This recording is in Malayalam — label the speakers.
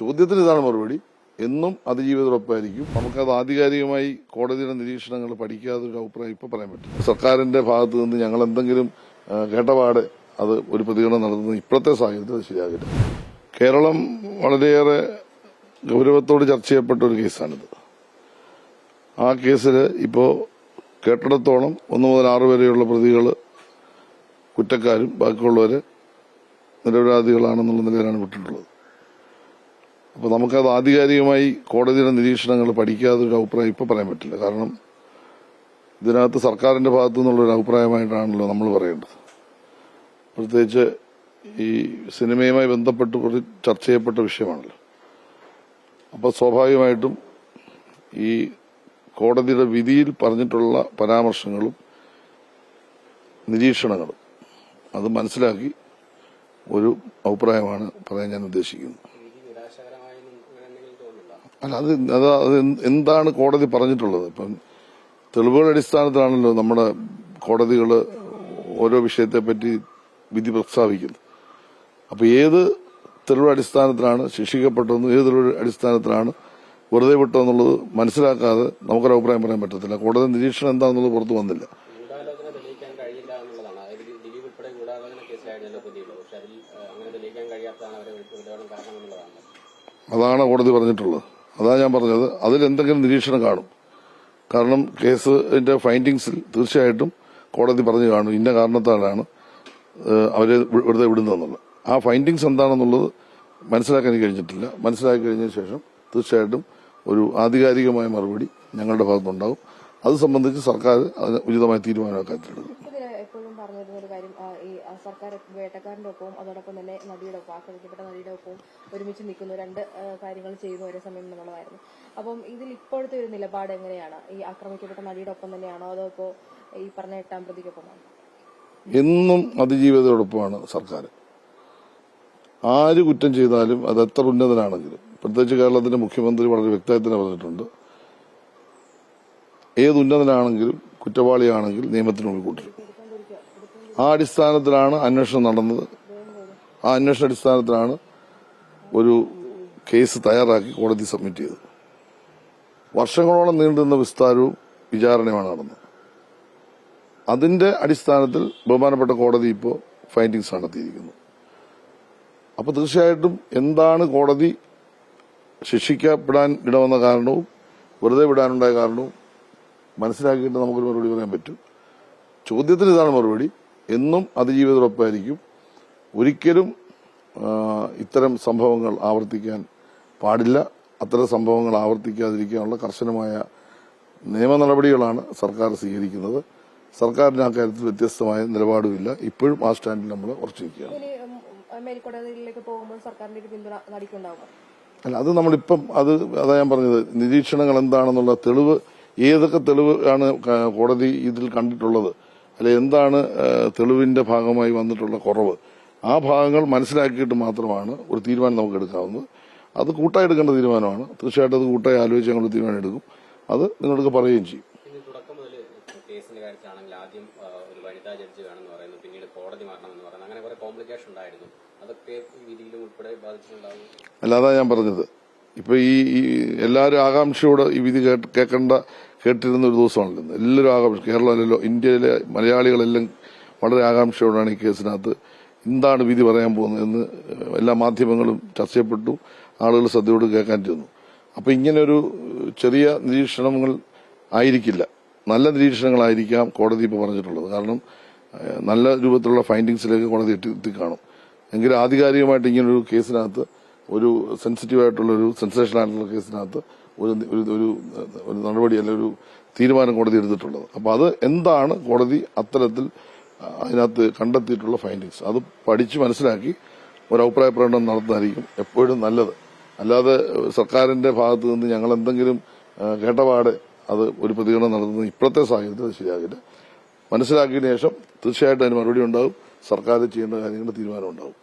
Speaker 1: ചോദ്യത്തിന് ഇതാണ് മറുപടി. എന്നും അതിജീവിതരൊപ്പമായിരിക്കും. നമുക്കത് ആധികാരികമായി കോടതിയുടെ നിരീക്ഷണങ്ങൾ പഠിക്കാതെ ഒരു അഭിപ്രായം ഇപ്പൊ പറയാൻ പറ്റില്ല. സർക്കാരിന്റെ ഭാഗത്ത് നിന്ന് ഞങ്ങൾ എന്തെങ്കിലും കേട്ടപാടെ അത് ഒരു പ്രതികരണം നടത്തുന്നത് ഇപ്പോഴത്തെ സാഹചര്യത്തിൽ അത് ശരിയാകില്ല. കേരളം വളരെയേറെ ഗൌരവത്തോട് ചർച്ച ചെയ്യപ്പെട്ട ഒരു കേസാണിത്. ആ കേസിൽ ഇപ്പോ കേട്ടിടത്തോളം 1 മുതൽ 6 വരെയുള്ള പ്രതികൾ കുറ്റക്കാരും ബാക്കിയുള്ളവര് നിരപരാധികളാണെന്നുള്ള നിലയിലാണ് വിട്ടിട്ടുള്ളത്. അപ്പോൾ നമുക്കത് ആധികാരികമായി കോടതിയുടെ നിരീക്ഷണങ്ങൾ പഠിക്കാതെ ഒരു അഭിപ്രായം ഇപ്പൊ പറയാൻ പറ്റില്ല. കാരണം ഇതിനകത്ത് സർക്കാരിന്റെ ഭാഗത്തു നിന്നുള്ളൊരു അഭിപ്രായമായിട്ടാണല്ലോ നമ്മൾ പറയേണ്ടത്. പ്രത്യേകിച്ച് ഈ സിനിമയുമായി ബന്ധപ്പെട്ട് ചർച്ച ചെയ്യപ്പെട്ട വിഷയമാണല്ലോ. അപ്പോൾ സ്വാഭാവികമായിട്ടും ഈ കോടതിയുടെ വിധിയിൽ പറഞ്ഞിട്ടുള്ള പരാമർശങ്ങളും നിരീക്ഷണങ്ങളും അത് മനസ്സിലാക്കി ഒരു അഭിപ്രായമാണ് പറയാൻ ഞാൻ ഉദ്ദേശിക്കുന്നത്. അല്ല, അത് എന്താണ് കോടതി പറഞ്ഞിട്ടുള്ളത്? ഇപ്പം തെളിവുകളുടെ അടിസ്ഥാനത്തിലാണല്ലോ നമ്മുടെ കോടതികൾ ഓരോ വിഷയത്തെപ്പറ്റി വിധി പ്രസ്താവിക്കുന്നത്. അപ്പൊ ഏത് തെളിവ് അടിസ്ഥാനത്തിലാണ് ശിക്ഷിക്കപ്പെട്ടതെന്നും ഏത് തെളിവ് അടിസ്ഥാനത്തിലാണ് വെറുതെ വിട്ടതെന്നുള്ളത് മനസ്സിലാക്കാതെ നമുക്കൊരു അഭിപ്രായം പറയാൻ പറ്റത്തില്ല. കോടതി നിരീക്ഷണം എന്താണെന്നുള്ളത് പുറത്തു വന്നില്ല. അതാണ് കോടതി പറഞ്ഞിട്ടുള്ളത്. അതാണ് ഞാൻ പറഞ്ഞത്. അതിലെന്തെങ്കിലും നിരീക്ഷണം കാണും. കാരണം കേസിന്റെ ഫൈൻഡിങ്സിൽ തീർച്ചയായിട്ടും കോടതി പറഞ്ഞു കാണും ഇന്ന കാരണത്താലാണ് അവരെ വെറുതെ വിടുന്നതെന്നുള്ളത്. ആ ഫൈൻഡിങ്സ് എന്താണെന്നുള്ളത് മനസ്സിലാക്കാൻ കഴിഞ്ഞിട്ടില്ല. മനസ്സിലാക്കി കഴിഞ്ഞതിന് ശേഷം തീർച്ചയായിട്ടും ഒരു ആധികാരികമായ മറുപടി ഞങ്ങളുടെ ഭാഗത്തുണ്ടാകും. അത് സംബന്ധിച്ച് സർക്കാർ അതിന് ഉചിതമായ തീരുമാനമാക്കാത്തിട്ടുണ്ട്.
Speaker 2: എപ്പോഴും പറഞ്ഞിരുന്ന ഒരു കാര്യം, ഈ സർക്കാർ വേട്ടക്കാരന്റെ ഒപ്പവും അതോടൊപ്പം തന്നെ നടിയുടെ ഒപ്പം, ആക്രമിക്കപ്പെട്ട നടിയുടെ ഒപ്പവും ഒരുമിച്ച് നിൽക്കുന്നു, 2 കാര്യങ്ങൾ ചെയ്യുന്നു ഒരേ സമയം എന്നുള്ളതായിരുന്നു. അപ്പം ഇതിൽ ഇപ്പോഴത്തെ ഒരു നിലപാട് എങ്ങനെയാണ്? ഈ ആക്രമിക്കപ്പെട്ട നടിയുടെ ഒപ്പം തന്നെയാണോ അതോ ഇപ്പോ ഈ പറഞ്ഞ 8-ാം പ്രതിക്കൊപ്പമാണോ?
Speaker 1: എന്നും അതിജീവിതയോടൊപ്പമാണ് സർക്കാർ. ആര് കുറ്റം ചെയ്താലും അത് എത്ര ഉന്നതനാണെങ്കിലും, പ്രത്യേകിച്ച് കേരളത്തിന്റെ മുഖ്യമന്ത്രി വളരെ വ്യക്തമായി തന്നെ പറഞ്ഞിട്ടുണ്ട്, ഏത് ഉന്നതനാണെങ്കിലും കുറ്റവാളിയാണെങ്കിൽ നിയമത്തിന് മുന്നിൽ കൂട്ടിരും. ആ അടിസ്ഥാനത്തിലാണ് അന്വേഷണം നടന്നത്. ആ അന്വേഷണ അടിസ്ഥാനത്തിലാണ് ഒരു കേസ് തയ്യാറാക്കി കോടതി സബ്മിറ്റ് ചെയ്തത്. വർഷങ്ങളോളം നീണ്ടുനിന്ന വിസ്താരവും വിചാരണയുമാണ് നടന്നത്. അതിന്റെ അടിസ്ഥാനത്തിൽ ബഹുമാനപ്പെട്ട കോടതി ഇപ്പോൾ ഫൈൻഡിങ്സ് നടത്തിയിരിക്കുന്നു. അപ്പൊ തീർച്ചയായിട്ടും എന്താണ് കോടതി ശിക്ഷിക്കപ്പെടാൻ ഇടവന്ന കാരണവും വെറുതെ വിടാനുണ്ടായ കാരണവും മനസ്സിലാക്കിയിട്ട് നമുക്കൊരു മറുപടി പറയാൻ പറ്റും. ചോദ്യത്തിന് ഇതാണ് മറുപടി. എന്നും അതിജീവിതരൊപ്പമായിരിക്കും. ഒരിക്കലും ഇത്തരം സംഭവങ്ങൾ ആവർത്തിക്കാൻ പാടില്ല. അത്തരം സംഭവങ്ങൾ ആവർത്തിക്കാതിരിക്കാനുള്ള കർശനമായ നിയമ നടപടികളാണ് സർക്കാർ സ്വീകരിക്കുന്നത്. സർക്കാരിന് ആ കാര്യത്തിൽ വ്യത്യസ്തമായ നിലപാടുമില്ല. ഇപ്പോഴും ആ സ്റ്റാൻഡിൽ നമ്മൾ ഉറച്ചിരിക്കുകയാണ്. അല്ല, അത് നമ്മളിപ്പം അതാ ഞാൻ പറഞ്ഞത്, നിരീക്ഷണങ്ങൾ എന്താണെന്നുള്ള തെളിവ്, ഏതൊക്കെ തെളിവ് ആണ് കോടതി ഇതിൽ കണ്ടിട്ടുള്ളത്, അല്ലെ എന്താണ് തെളിവിന്റെ ഭാഗമായി വന്നിട്ടുള്ള കുറവ്, ആ ഭാഗങ്ങൾ മനസ്സിലാക്കിയിട്ട് മാത്രമാണ് ഒരു തീരുമാനം നമുക്ക് എടുക്കാവുന്നത്. അത് കൂട്ടായി എടുക്കേണ്ട തീരുമാനമാണ്. തീർച്ചയായിട്ടും അത് കൂട്ടായി ആലോചിച്ച് ഞങ്ങൾ തീരുമാനം എടുക്കും. അത് നിങ്ങൾക്ക് പറയുകയും ചെയ്യും.
Speaker 3: കേസിന്റെ കാര്യത്തിലാണെങ്കിൽ ആദ്യം ഒരു വനിതാ ജഡ്ജി വേണമെന്ന് പറയുന്നു, പിന്നീട് കോടതി മാറണമെന്ന് പറയുന്നു. അങ്ങനെ കുറെ കോംപ്ലിക്കേഷൻ ഉണ്ടായിരുന്നു. അതൊക്കെ വിധിയിലും ഉൾപ്പെടെ ബാധിച്ചിട്ടുണ്ടാകും.
Speaker 1: അല്ലാതെ ഞാൻ പറഞ്ഞത്, ഇപ്പൊ ഈ എല്ലാവരും ആകാംക്ഷയോടെ ഈ വിധി കേട്ടിരുന്ന ഒരു ദിവസമാണല്ലോ. എല്ലാവരും ആകാംക്ഷ, കേരളമല്ലല്ലോ, ഇന്ത്യയിലെ മലയാളികളെല്ലാം വളരെ ആകാംക്ഷയോടാണ് ഈ കേസിനകത്ത് എന്താണ് വിധി പറയാൻ പോകുന്നത് എന്ന് എല്ലാ മാധ്യമങ്ങളും ചർച്ച ചെയ്യപ്പെട്ടു. ആളുകൾ ശ്രദ്ധയോട് കേൾക്കാനിരുന്നു. അപ്പൊ ഇങ്ങനൊരു ചെറിയ നിരീക്ഷണങ്ങൾ ആയിരിക്കില്ല, നല്ല നിരീക്ഷണങ്ങളായിരിക്കാം കോടതി ഇപ്പോൾ പറഞ്ഞിട്ടുള്ളത്. കാരണം നല്ല രൂപത്തിലുള്ള ഫൈൻഡിങ്സിലേക്ക് കോടതി എത്തിക്കാണും. എങ്കിലും ആധികാരികമായിട്ട് ഇങ്ങനൊരു കേസിനകത്ത്, ഒരു സെൻസിറ്റീവായിട്ടുള്ളൊരു സെൻസേഷണൽ ആയിട്ടുള്ള കേസിനകത്ത് ഒരു നടപടി അല്ലെങ്കിൽ ഒരു തീരുമാനം കോടതി എടുത്തിട്ടുള്ളത്. അപ്പൊ അത് എന്താണ് കോടതി അത്തരത്തിൽ അതിനകത്ത് കണ്ടെത്തിയിട്ടുള്ള ഫൈൻഡിങ്സ്, അത് പഠിച്ച് മനസ്സിലാക്കി ഒരു അഭിപ്രായ പ്രകടനം നടത്തുന്നതായിരിക്കും എപ്പോഴും നല്ലത്. അല്ലാതെ സർക്കാരിന്റെ ഭാഗത്ത് നിന്ന് ഞങ്ങൾ എന്തെങ്കിലും കേട്ടപാടെ അത് ഒരു പ്രതികരണം നടത്തുന്നത് ഇപ്പോഴത്തെ സാഹചര്യത്തിൽ അത് ശരിയാകില്ല. മനസ്സിലാക്കിയതിനു ശേഷം തീർച്ചയായിട്ടും അതിന് മറുപടി ഉണ്ടാകും. സർക്കാർ ചെയ്യേണ്ട കാര്യങ്ങളുടെ തീരുമാനം ഉണ്ടാകും.